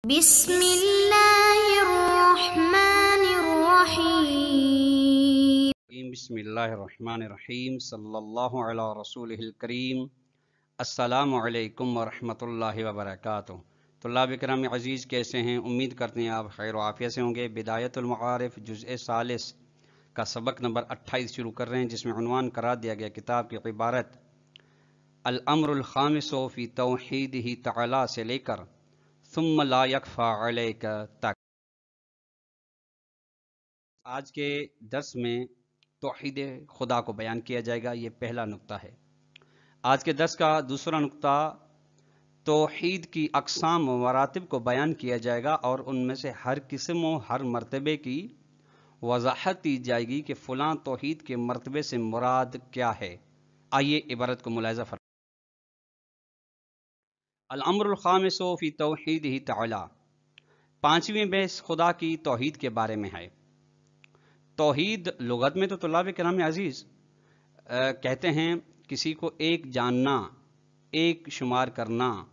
بسم اللہ الرحمن الرحیم بسم اللہ الرحمن الرحیم صلی اللہ علی رسولہ الکریم۔ السلام علیکم ورحمۃ اللہ وبرکاتہ۔ طلاب کرام عزیز، کیسے ہیں؟ امید کرتے ہیں آپ خیر و عافیت سے ہوں گے۔ بدایت المعارف جزء ثالث کا سبق نمبر 28 شروع کر رہے ہیں، جس میں عنوان قرار دیا گیا کتاب کی عبارت الامر الخامس فی توحیدہ تعالی سے لے کر ثم لا یکفی علیک تک۔ آج کے درس میں توحید خدا کو بیان کیا جائے گا، یہ پہلا نقطہ ہے۔ آج کے درس کا دوسرا نقطہ توحید کی اقسام و مراتب کو بیان کیا جائے گا، اور ان میں سے ہر قسم و ہر مرتبے کی وضاحت دی جائے گی کہ فلاں توحید کے مرتبے سے مراد کیا ہے۔ آئیے عبارت کو ملاحظہ فرمائیں۔ الامر الخامس فی توحیدہ تعالی، پانچویں بحث خدا کی توحید کے بارے میں ہے۔ توحید لغت میں تو طلاب کرام عزیز کہتے ہیں کسی کو ایک جاننا، ایک شمار کرنا،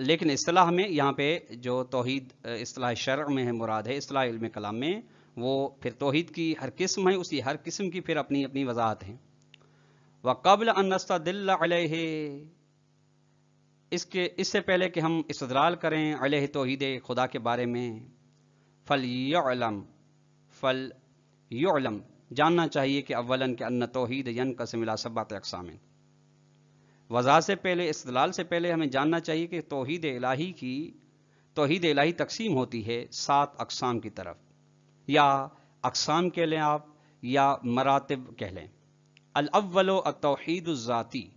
لیکن اصطلاح میں یہاں پہ جو توحید اصطلاح شرع میں ہے مراد ہے، اصطلاح علم کلام میں وہ پھر توحید کی ہر قسم ہے، اسی ہر قسم کی پھر اپنی اپنی وضاحت ہے۔ وقبل ان نستدل علیہ، اس سے پہلے کہ ہم استدلال کریں علیہ توحید خدا کے بارے میں، فلیعلم جاننا چاہیے کہ اولاً کہ ان توحید ینقسم الی سبعۃ اقسام، وضاحت سے پہلے، استدلال سے پہلے ہمیں جاننا چاہیے کہ توحید الہی تقسیم ہوتی ہے 7 اقسام کی طرف، یا اقسام کہہ لیں آپ یا مراتب کہہ لیں۔ الاول التوحید الذاتی،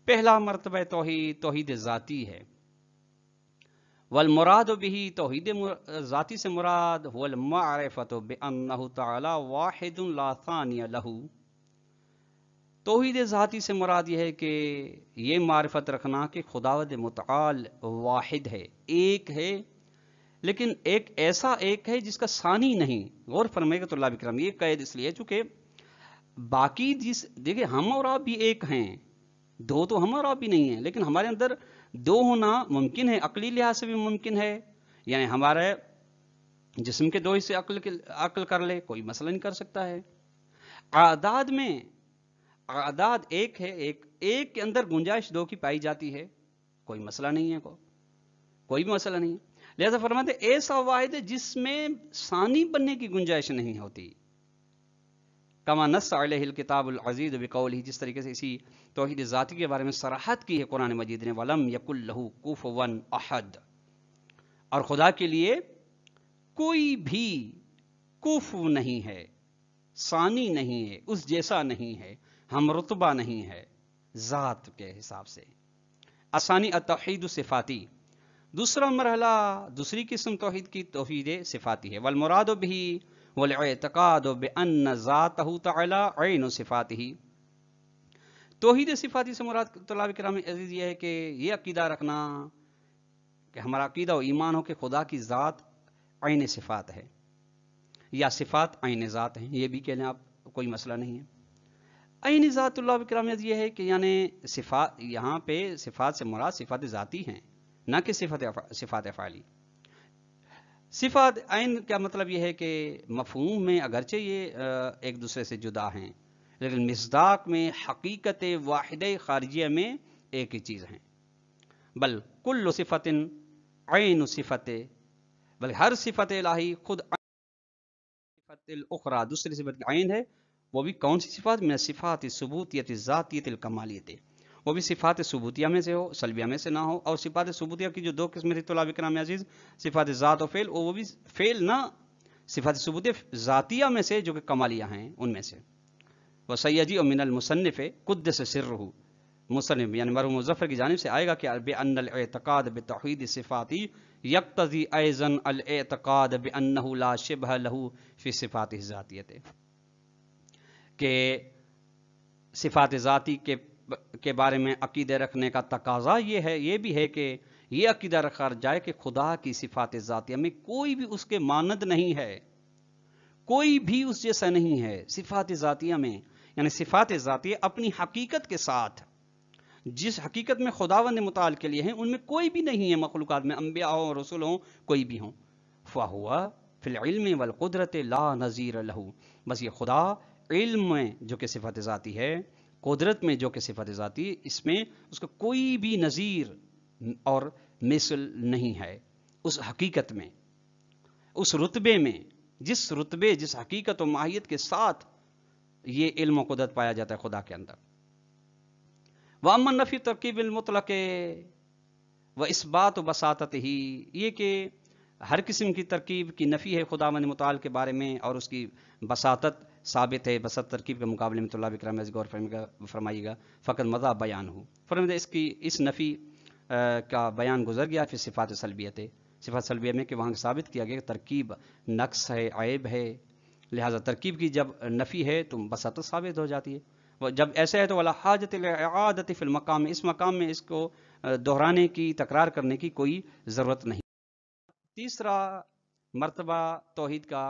پہلا مرتبہ توحید ذاتی ہے۔ والمراد به، توحید ذاتی سے مراد هو المعرفۃ بأنہ تعالی واحد لا ثانی لہ، توحید ذاتی سے مراد یہ ہے کہ یہ معرفت رکھنا کہ خداوند متعال واحد ہے، ایک ہے، لیکن ایک ایسا ایک ہے جس کا ثانی نہیں۔ غور فرمائے گا طلاب کرام، یہ قید اس لیے چونکہ باقی دیکھیں ہم اور آپ بھی ایک ہیں، دو تو ہم اور آپ بھی نہیں ہیں، لیکن ہمارے اندر دو ہونا ممکن ہے، عقلی لحاظ سے بھی ممکن ہے، یعنی ہمارے جسم کے دو حصے عقل کر لے، کوئی مسئلہ نہیں کر سکتا ہے۔ اعداد میں اعداد ایک ہے، ایک کے اندر گنجائش 2 کی پائی جاتی ہے، کوئی مسئلہ نہیں ہے، کوئی بھی مسئلہ نہیں ہے۔ لہذا فرماتے ایسا واحد ہے جس میں ثانی بننے کی گنجائش نہیں ہوتی۔ کما نص علیہ الکتاب العزیز بقولہ، جس طریقے سے اسی توحید ذاتی کے بارے میں صراحت کی ہے قرآن مجید نے، ولم یکن لہ کفوا احد، اور خدا کے لیے کوئی بھی کفو نہیں ہے، ثانی نہیں ہے، اس جیسا نہیں ہے، ہم رتبہ نہیں ہے ذات کے حساب سے۔ الثانی التوحید الصفاتی، دوسرا مرحلہ، دوسری قسم توحید کی توحید صفاتی ہے۔ والمراد به والاعتقاد بان ذاتہ تعالی عین صفاتہ، توحید صفاتی سے مراد طلاب کرام عزیز یہ ہے کہ یہ عقیدہ رکھنا کہ ہمارا عقیدہ و ایمان ہو کہ خدا کی ذات عین صفات ہے، یا صفات عین ذات ہیں، یہ بھی کہہ لیں آپ، کوئی مسئلہ نہیں ہے۔ عین ذات طلاب کرام عزیز یہ ہے کہ یعنی صفات، یہاں پہ صفات سے مراد صفات ذاتی ہیں، نہ کہ صفات افعالی۔ صفات عین کا مطلب یہ ہے کہ مفہوم میں اگرچہ یہ ایک دوسرے سے جدا ہیں، لیکن مصداق میں، حقیقت واحدہ خارجیہ میں ایک ہی چیز ہیں۔ بل کل صفت عین صفت، بل ہر صفت الہی خود صفت الاخرى، دوسری صفت کی عین ہے، وہ بھی کون سی صفات؟ من صفات ثبوتیت ذاتیت الکمالیت، وہ بھی صفات ثبوتیہ میں سے ہو، سلبیہ میں سے نہ ہو۔ اور صفات ثبوتیہ کی جو 2 قسمیں تھی طلاب کرام عزیز، صفات ذات و فعل، وہ بھی فعل نہ، صفات ثبوتیہ ذاتیہ میں سے جو کہ کمالیہ ہیں ان میں سے۔ وسیجیء من المصنف قدس سرہ، مصنف یعنی مرحوم مظفر کی جانب سے آئے گا کہ بأن الاعتقاد بتوحید الصفات یقتضی ایضا الاعتقاد بأنہ لا شبہ لہ فی صفات الذاتیہ، کہ صفات ذاتی کے بارے میں عقیدہ رکھنے کا تقاضا یہ بھی ہے کہ یہ عقیدہ رکھا جائے کہ خدا کی صفات ذاتیہ میں کوئی بھی اس کے مانند نہیں ہے، کوئی بھی اس جیسا نہیں ہے۔ صفات ذاتیہ میں یعنی صفات ذاتیہ اپنی حقیقت کے ساتھ جس حقیقت میں خداوند متعال کے لیے ہیں ان میں کوئی بھی نہیں ہے مخلوقات میں، انبیاء ہوں رسول ہوں کوئی بھی ہوں. فہوا فی العلم والقدرت لا نظیر لہ، بس یہ خدا علم میں جو کہ صفت ذاتی ہے، قدرت میں جو کہ صفت ذاتی ہے، اس میں اس کا کوئی بھی نظیر اور مثل نہیں ہے. اس حقیقت میں، اس رتبے میں، جس رتبے جس حقیقت و ماہیت کے ساتھ یہ علم و قدرت پایا جاتا ہے خدا کے اندر. وَأَمَّا النَّفْيُ ترکیب المطلق و اثبات و بساطت ہی، یہ کہ ہر قسم کی ترکیب کی نفی ہے خداوند متعال کے بارے میں اور اس کی بساطت ثابت ہے بسط ترکیب کے مقابلے میں. طلاب کرام غور فرمائیے گا. فقط مزہ بیان ہو فرمائے اس نفی کا بیان گزر گیا پھر صفات سلبیت ہے، صفات سلبیہ میں کہ وہاں ثابت کیا گیا کہ ترکیب نقص ہے، عیب ہے، لہٰذا ترکیب کی جب نفی ہے تو بساطت ثابت ہو جاتی ہے. جب ایسا ہے تو ولا حاجت الاعادۃ فی المقام، اس مقام میں اس کو دہرانے کی، تکرار کرنے کی کوئی ضرورت نہیں. تیسرا مرتبہ توحید کا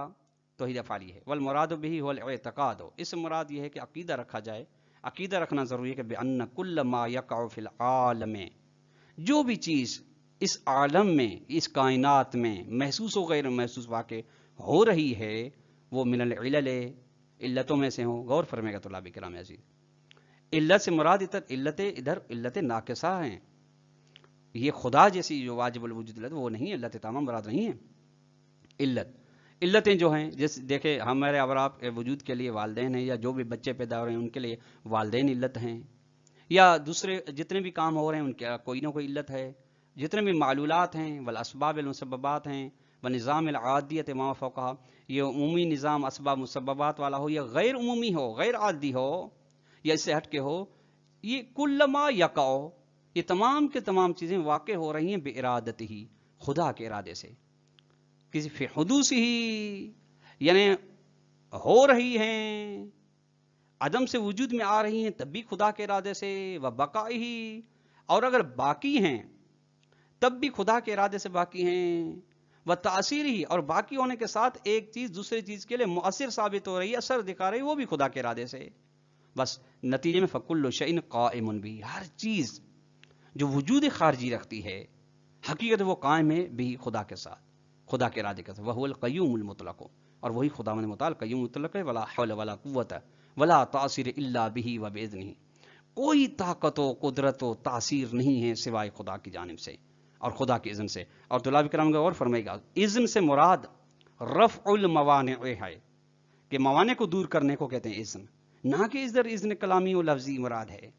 توحید افعالی ہے. والمراد به هو الاعتقاد، اس سے مراد یہ ہے کہ عقیدہ رکھا جائے. عقیدہ رکھنا ضروری ہے کہ بان کل ما یقع فی العالم، جو بھی چیز اس عالم میں، اس کائنات میں محسوس و غیر محسوس واقع ہو رہی ہے وہ من العلل، علتوں میں سے ہوں. غور فرمائے گا طلاب کرام عزیز. علت سے مراد ادھر علت ناقصہ ہیں. یہ خدا جیسی جو واجب الوجود علت وہ نہیں، علت تمام مراد نہیں ہے. علتیں جو ہیں جیسے دیکھیں ہمارے اور آپ وجود کے لیے والدین ہیں، یا جو بھی بچے پیدا ہو رہے ہیں ان کے لیے والدین علت ہیں، یا دوسرے جتنے بھی کام ہو رہے ہیں ان کے کوئی نہ کوئی علت ہے. جتنے بھی معلولات ہیں والاسباب المسببات ہیں ونظام العادیت ما فوقہ، یہ عمومی نظام اسباب مسببات والا ہو یا غیر عمومی ہو، غیر عادی ہو یا اس سے ہٹ کے ہو، یہ کل ما یقع، یہ تمام کے تمام چیزیں واقع ہو رہی ہیں بارادت ہی، خدا کے ارادے سے. کسی فی حدوث ہی، یعنی ہو رہی ہیں، عدم سے وجود میں آ رہی ہیں تب بھی خدا کے ارادے سے. و بقائی ہی، اور اگر باقی ہیں تب بھی خدا کے ارادے سے باقی ہیں. و تاثیر ہی، اور باقی ہونے کے ساتھ ایک چیز دوسرے چیز کے لیے مؤثر ثابت ہو رہی ہے، اثر دکھا رہی ہے، وہ بھی خدا کے ارادے سے. بس نتیجے میں فکل شیء قائم بھی، ہر چیز جو وجود خارجی رکھتی ہے حقیقت وہ قائم ہے بھی خدا کے ساتھ، خدا کے ارادے کے ساتھ. وہو القیوم المطلق، اور وہی خداوند متعال قیوم مطلق ہے. ولا حول ولا قوت ولا تاثیر الا به وباذنہ، کوئی طاقت و قدرت و تاثیر نہیں ہے سوائے خدا کی جانب سے اور خدا کے اذن سے. اور طلاب کرام غور فرمائے گا، اذن سے مراد رفع الموانع ہے، کہ موانع کو دور کرنے کو کہتے ہیں اذن، نہ کہ ادھر اذن کلامی و لفظی مراد ہے.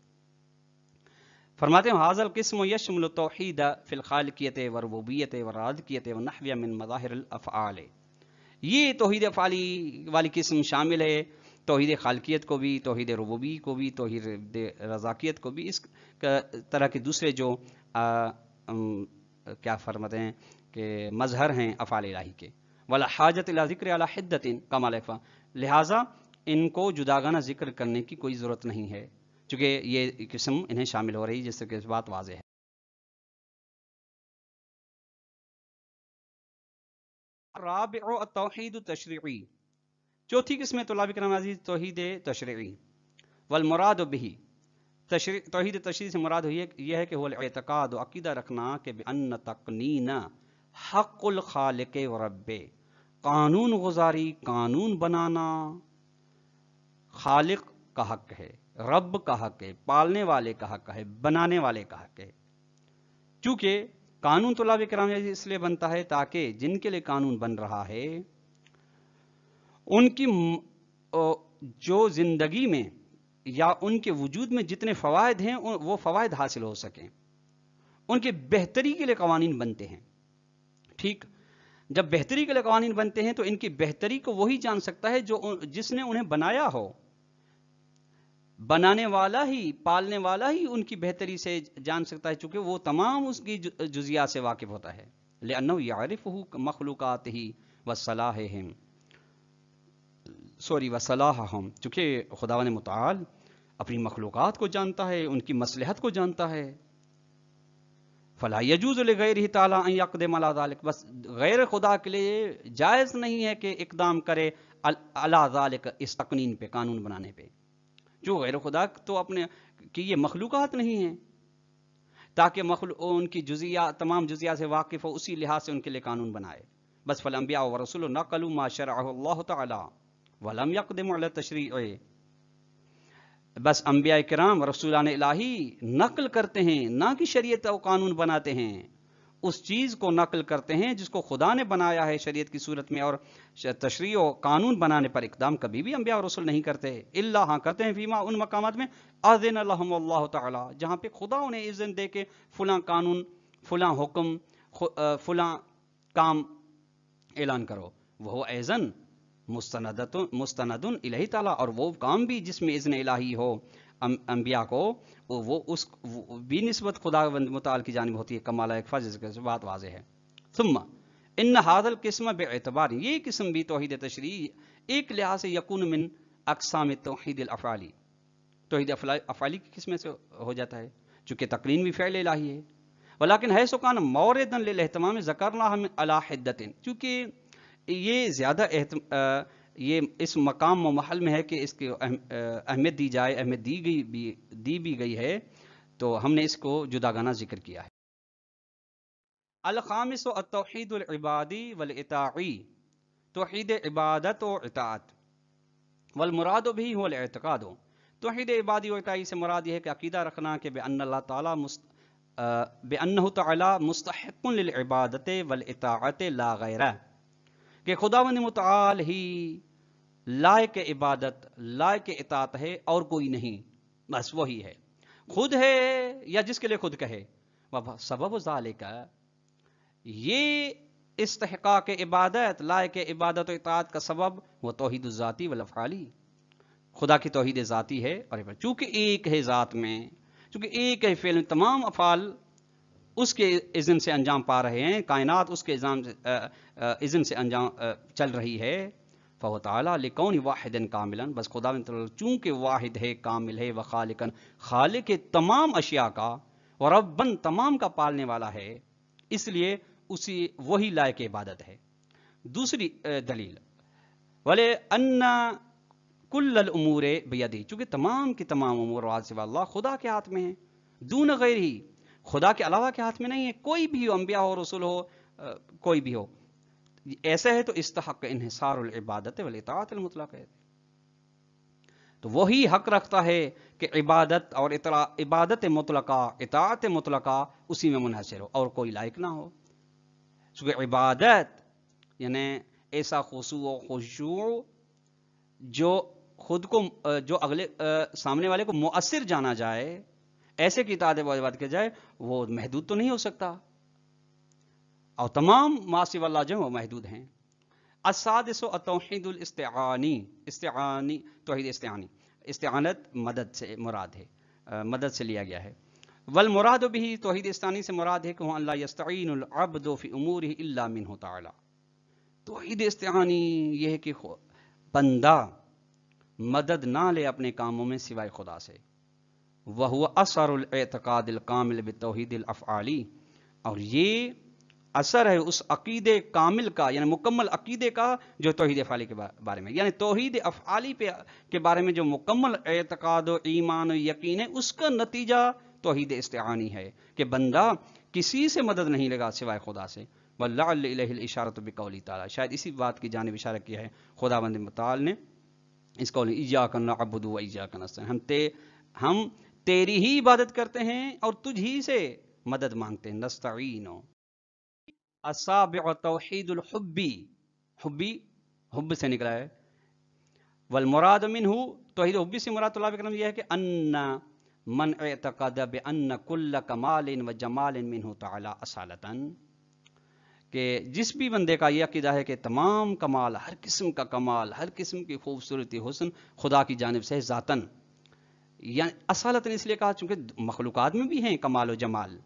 فرماتے ہیں ھذا القسم یشمل التوحید فی الخالقیت والربوبیت والرازقیت ونحو من مظاہر الافعال، یہ توحید افعالی والی قسم شامل ہے توحید خالقیت کو بھی، توحید ربوبی کو بھی، توحید رزاقیت کو بھی، اس طرح کے دوسرے جو کیا فرماتے ہیں کہ مظہر ہیں افعال الہی کے. ولا حاجت الی ذکر علی حدۃ کما لفظ، لہذا ان کو جداگانہ ذکر کرنے کی کوئی ضرورت نہیں ہے چونکہ یہ قسم انہیں شامل ہو رہی، جس سے کہ اس بات واضح ہے. رابع التوحید التشریعی، چوتھی قسم طلاب کرام عزیز توحید تشریعی. والمراد به، توحید تشریعی سے مراد یہ ہے کہ وہ الاعتقاد، عقیدہ رکھنا کہ بان تقنین حق الخالق و رب، قانون گزاری، قانون بنانا خالق کا حق ہے، رب کا حق ہے، پالنے والے کا حق ہے، بنانے والے کا حق ہے. چونکہ قانون طلاب کرام اس لیے بنتا ہے تاکہ جن کے لیے قانون بن رہا ہے ان کی جو زندگی میں یا ان کے وجود میں جتنے فوائد ہیں وہ فوائد حاصل ہو سکیں، ان کے بہتری کے لیے قوانین بنتے ہیں. ٹھیک، جب بہتری کے لیے قوانین بنتے ہیں تو ان کی بہتری کو وہی جان سکتا ہے جس نے انہیں بنایا ہو. بنانے والا ہی، پالنے والا ہی ان کی بہتری سے جان سکتا ہے چونکہ وہ تمام اس کی جزیات سے واقف ہوتا ہے. لأنه يعرفه مخلوقاته وصلاحهم، وصلاحهم، چونکہ خداوند متعال اپنی مخلوقات کو جانتا ہے، ان کی مصلحت کو جانتا ہے. فلا يجوز لغیرہ تعالی ان يقدم على ذلك، بس غیر خدا کے لیے جائز نہیں ہے کہ اقدام کرے علی ذلک، اس تقنین پہ، قانون بنانے پہ. جو غیر خدا تو اپنے کہ یہ مخلوقات نہیں ہیں، تاکہ مخلوق ان کی جزیات تمام جزیات سے واقف ہو، اسی لحاظ سے ان کے لیے قانون بنائے. بس فالانبیاء ورسول نقلوا ما شرعہ اللہ تعالی ولم يقدموا علی تشریعہ. بس انبیاء کرام رسولان الہی نقل کرتے ہیں، نہ کہ شریعت و قانون بناتے ہیں، اس چیز کو نقل کرتے ہیں جس کو خدا نے بنایا ہے شریعت کی صورت میں، اور تشریع و قانون بنانے پر اقدام کبھی بھی انبیاء اور رسول نہیں کرتے. الا ہاں کرتے ہیں فیما ان مقامات میں اذن لهم اللہ تعالی، جہاں پہ خدا انہیں اذن دے کے فلاں قانون، فلاں حکم، فلاں کام اعلان کرو. وہ اذن مستند الہی تعالی، اور وہ کام بھی جس میں اذن الہی ہو انبیاء کو، وہ اس بھی نسبت خدا متعال کی جانب ہوتی ہے. کمال اکفا، جس کی بات واضح ہے. ثم ان هذا القسم باعتبار، یہ قسم بھی توحید تشریع ایک لحاظ سے یکون من اقسام توحید الافعالی، توحید افعالی کی قسم سے ہو جاتا ہے، چونکہ تقرین بھی فعل الہی ہے. ولیکن حیث کان موردا للاہتمام ذکرناہ علی حدۃ، چونکہ یہ زیادہ یہ اس مقام و محل میں ہے کہ اس کی اہمیت دی جائے، اہمیت دی بھی گئی ہے، تو ہم نے اس کو جداگانہ ذکر کیا ہے. الخامس التوحید العبادی والاطاعی، توحید عبادت و اطاعت. والمراد بھی هو الاعتقاد، توحید عبادی و اطاعی سے مراد یہ ہے کہ عقیدہ رکھنا کہ بأن اللہ تعالی بأنہ تعالی مستحق للعبادت والاطاعت لا غیرہ، کہ خداوند متعال ہی لائق عبادت، لائق اطاعت ہے اور کوئی نہیں، بس وہی ہے، خود ہے یا جس کے لیے خود کہے. سبب ذالک، یہ استحقاق عبادت، لائق عبادت و اطاعت کا سبب وہ توحید الذاتی والافعالی، خدا کی توحید ذاتی ہے، اور چونکہ ایک ہے ذات میں، چونکہ ایک ہے فعل، تمام افعال اس کے اذن سے انجام پا رہے ہیں، کائنات اس کے اذن سے انجام چل رہی ہے. فهو تعالی لکون واحد کاملا، بس خدا چونکہ واحد ہے، کامل ہے، وخالقا، خالق تمام اشیاء کا، وربن تمام کا پالنے والا ہے، اس لیے وہی لائق عبادت ہے. دوسری دلیل ولی ان کل الامور بیدی، چونکہ تمام کی تمام امور سوا اللہ خدا کے ہاتھ میں ہیں، دون غیر ہی، خدا کے علاوہ کے ہاتھ میں نہیں ہے. کوئی بھی ہو، انبیاء ہو، رسول ہو، کوئی بھی ہو، ایسا ہے تو استحق انحصار العبادت والاطاعت المطلق ہے، تو وہی حق رکھتا ہے کہ عبادت اور عبادت مطلقہ، اطاعت مطلقہ اسی میں منحصر ہو اور کوئی لائق نہ ہو. چونکہ عبادت یعنی ایسا خضوع و خشوع جو خود کو، جو اگلے سامنے والے کو مؤثر جانا جائے، ایسے کی اطاعت و عبادت کی جائے، وہ محدود تو نہیں ہو سکتا، اور تمام ما سوی اللہ جو ہیں وہ محدود ہیں. السادس التوحید الاستعانی، توحید استعانی، استعانت مدد سے مراد ہے، مدد سے لیا گیا ہے. والمراد بھی، توحید استعانی سے مراد ہے کہ وہ اللہ یستعین العبد فی امورہ الا منہ تعالی. توحید استعانی یہ ہے کہ بندہ مدد نہ لے اپنے کاموں میں سوائے خدا سے. وہو اثر الاعتقاد الکامل بالتوحید الافعالی، اور یہ اثر ہے اس عقیدے کامل کا، یعنی مکمل عقیدے کا جو توحید افعالی کے بارے میں، یعنی توحید افعالی کے بارے میں جو مکمل اعتقاد و ایمان و یقین ہے، اس کا نتیجہ توحید استعانی ہے کہ بندہ کسی سے مدد نہیں لگا سوائے خدا سے. وَلَعَلَّ إِلَيْهِ الْإِشَارَةُ بِقَوْلِهِ تعالیٰ، شاید اسی بات کی جانب اشارہ کیا ہے خداوند متعال نے اس قول إِيَّاكَ نَعْبُدُ وَإِيَّاكَ نَسْتَعِينُ، ہم تیری ہی عبادت کرتے ہیں اور تجھ ہی سے مدد مانگتے ہیں. نستعین. السابع توحید الحبی، حب سے نکلا ہے. والمراد منہ، توحید حبی سے مراد اللہ کرم یہ ہے کہ ان من اعتقد بان کل کمال و جمال منہ تعالی اصالتا، کہ جس بھی بندے کا یہ عقیدہ ہے کہ تمام کمال، ہر قسم کا کمال، ہر قسم کی خوبصورتی، حسن خدا کی جانب سے ذاتن، یعنی اصالتاً اس لیے کہا چونکہ مخلوقات میں بھی ہیں کمال و جمال،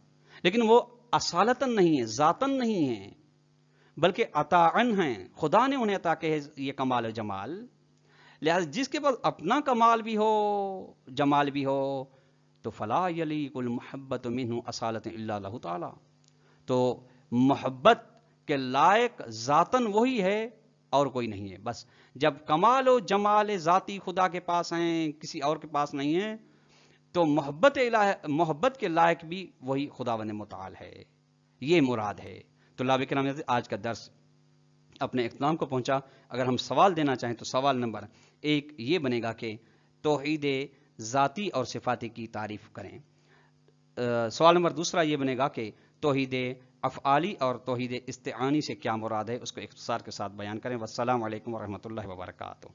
لیکن وہ اصالتاً نہیں ہے، ذاتاً نہیں ہے، بلکہ عطاً ہیں، خدا نے انہیں عطا کہ یہ کمال و جمال. لہذا جس کے پاس اپنا کمال بھی ہو، جمال بھی ہو، تو فلا یلیق المحبت منہ اصالۃ الا اللہ تعالی، تو محبت کے لائق ذاتاً وہی ہے اور کوئی نہیں ہے. بس جب کمال و جمال ذاتی خدا کے پاس ہیں، کسی اور کے پاس نہیں ہے، تو محبت کے لائق بھی وہی خداوند متعال ہے، یہ مراد ہے۔ تو طلاب کرام، آج کا درس اپنے اختتام کو پہنچا۔ اگر ہم سوال دینا چاہیں تو سوال نمبر 1 یہ بنے گا کہ توحید ذاتی اور صفاتی کی تعریف کریں۔ سوال نمبر 2 یہ بنے گا کہ توحید افعالی اور توحید استعانی سے کیا مراد ہے، اس کو اختصار کے ساتھ بیان کریں۔ والسلام علیکم ورحمۃ اللہ وبرکاتہ۔